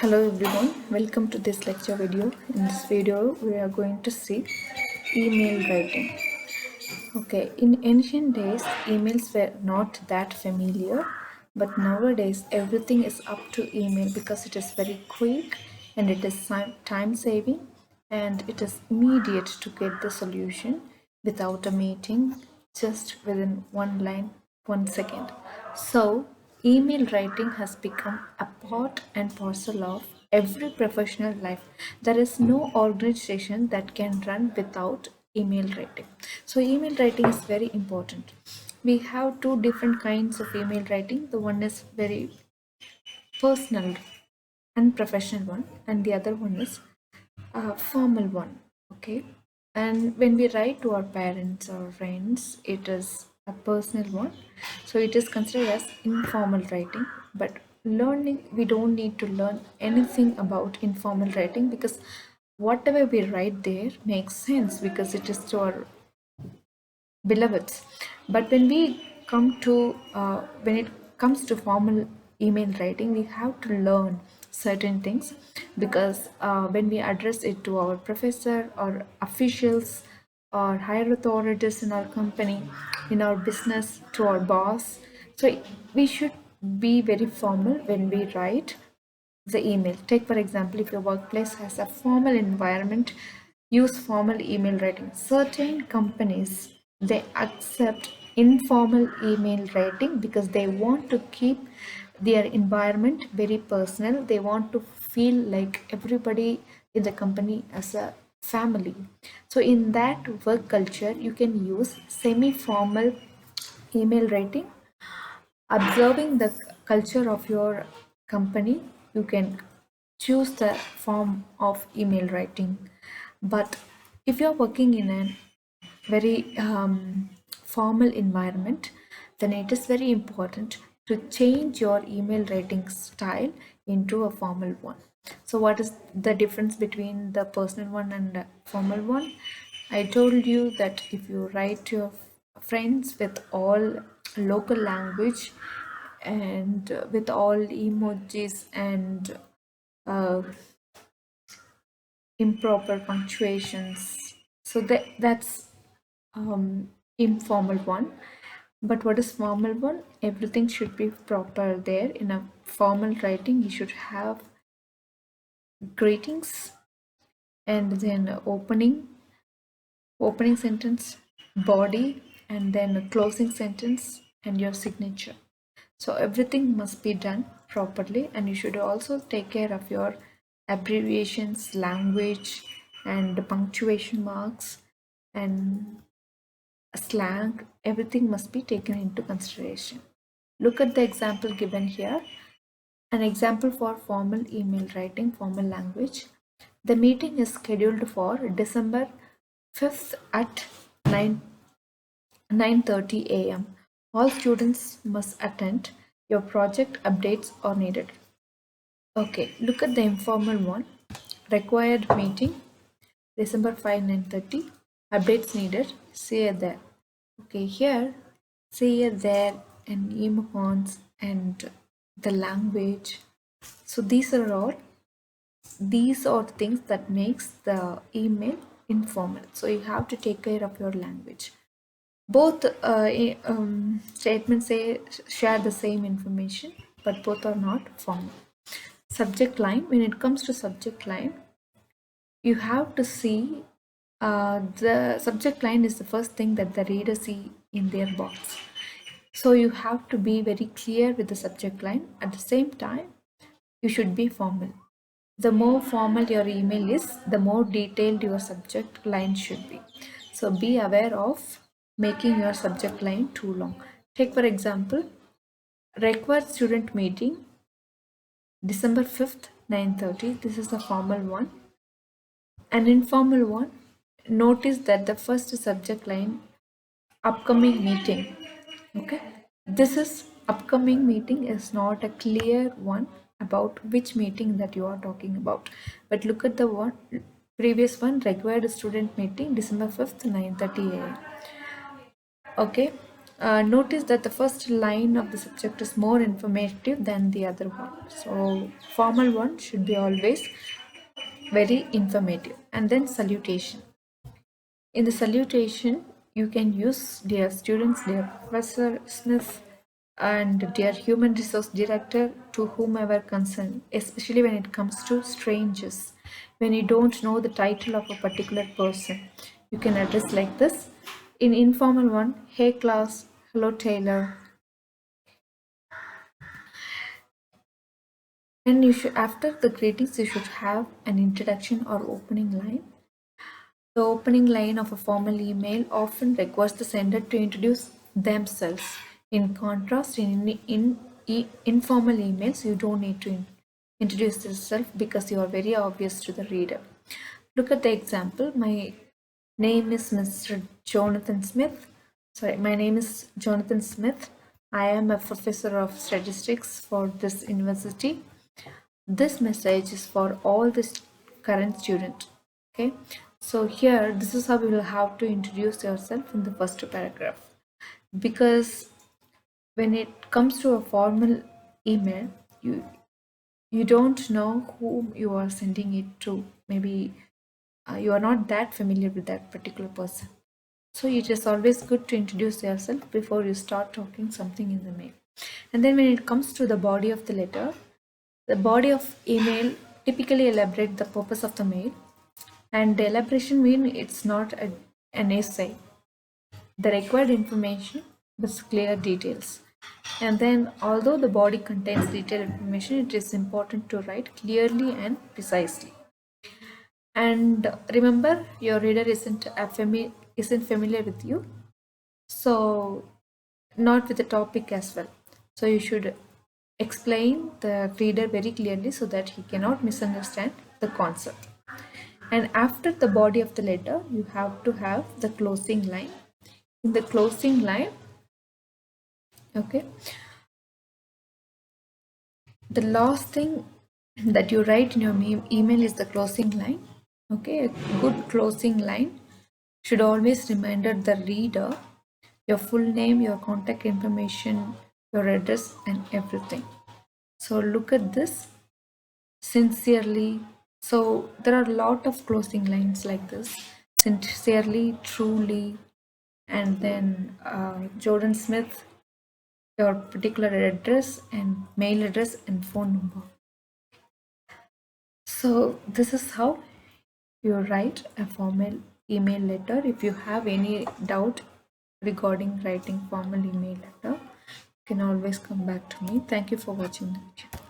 Hello everyone, welcome to this lecture video. In this video, we are going to see email writing. Okay, in ancient days, emails were not that familiar, but nowadays everything is up to email because it is very quick and it is time saving and it is immediate to get the solution without a meeting, just within one line, 1 second. So, email writing has become a part and parcel of every professional life. There is no organization that can run without email writing. So, email writing is very important. We have two different kinds of email writing. The one is very personal and professional one, and the other one is formal one. Okay, and when we write to our parents or friends, it is a personal one, so it is considered as informal writing. But learning, we don't need to learn anything about informal writing because whatever we write there makes sense because it is to our beloveds. But when it comes to formal email writing, we have to learn certain things because when we address it to our professor or officials or higher authorities in our company, in our business, to our boss, so we should be very formal when we write the email. Take for example, if your workplace has a formal environment, use formal email writing. Certain companies, they accept informal email writing because they want to keep their environment very personal. They want to feel like everybody in the company as a family. So in that work culture, you can use semi-formal email writing. Observing the culture of your company, you can choose the form of email writing. But if you're working in a very formal environment, then it is very important to change your email writing style into a formal one. So what is the difference between the personal one and the formal one? I told you that if you write to your friends with all local language and with all emojis and uh, improper punctuations, so that's informal one. But what is formal one? Everything should be proper there. In a formal writing, you should have greetings and then opening sentence, body, and then a closing sentence and your signature. So everything must be done properly, and you should also take care of your abbreviations, language, and punctuation marks and slang. Everything must be taken into consideration. Look at the example given here. An example for formal email writing, formal language. The meeting is scheduled for December 5th at 9:30 a.m. All students must attend. Your project updates are needed. Okay, look at the informal one. Required meeting, December 5, 9:30. Updates needed, see it there. Okay, here, see it there, and emoticons and the language. So these are things that makes the email informal. So you have to take care of your language. Both statements share the same information, but both are not formal. Subject line, when it comes to subject line, you have to see the subject line is the first thing that the reader see in their box. So you have to be very clear with the subject line. At the same time, you should be formal. The more formal your email is, the more detailed your subject line should be. So be aware of making your subject line too long. Take for example, required student meeting, December 5th, 9:30. This is the formal one. An informal one, notice that the first subject line, upcoming meeting. Okay, this is upcoming meeting is not a clear one about which meeting that you are talking about. But look at the one previous one, required student meeting, December 5th, 9:30 a.m. Okay, Notice that the first line of the subject is more informative than the other one. So formal one should be always very informative. And then salutation. In the salutation, you can use dear students, dear Professor Smith, and dear human resource director to whomever concerned, especially when it comes to strangers. When you don't know the title of a particular person, you can address like this. In informal one, hey class, hello Taylor. And you should, after the greetings, you should have an introduction or opening line. The opening line of a formal email often requires the sender to introduce themselves. In contrast, in informal emails, you don't need to introduce yourself because you are very obvious to the reader. Look at the example. My name is Mr. Jonathan Smith. Sorry, my name is Jonathan Smith. I am a professor of statistics for this university. This message is for all the current student. Okay, so here this is how you will have to introduce yourself in the first paragraph, because when it comes to a formal email, you don't know whom you are sending it to. Maybe you are not that familiar with that particular person, so it is always good to introduce yourself before you start talking something in the mail. And then when it comes to the body of the letter, the body of email typically elaborate the purpose of the mail, and the elaboration means it's not an essay. The required information with clear details. And then, although the body contains detailed information, it is important to write clearly and precisely. And remember, your reader isn't familiar with you, so not with the topic as well. So you should explain the reader very clearly so that he cannot misunderstand the concept. And after the body of the letter, you have to have the closing line. In the closing line, okay, the last thing that you write in your email is the closing line. Okay, a good closing line should always remind the reader your full name, your contact information, your address, and everything. So look at this. Sincerely. So there are a lot of closing lines like this. Sincerely, truly, and then Jordan Smith, your particular address and mail address and phone number. So this is how you write a formal email letter. If you have any doubt regarding writing formal email letter, you can always come back to me. Thank you for watching the video.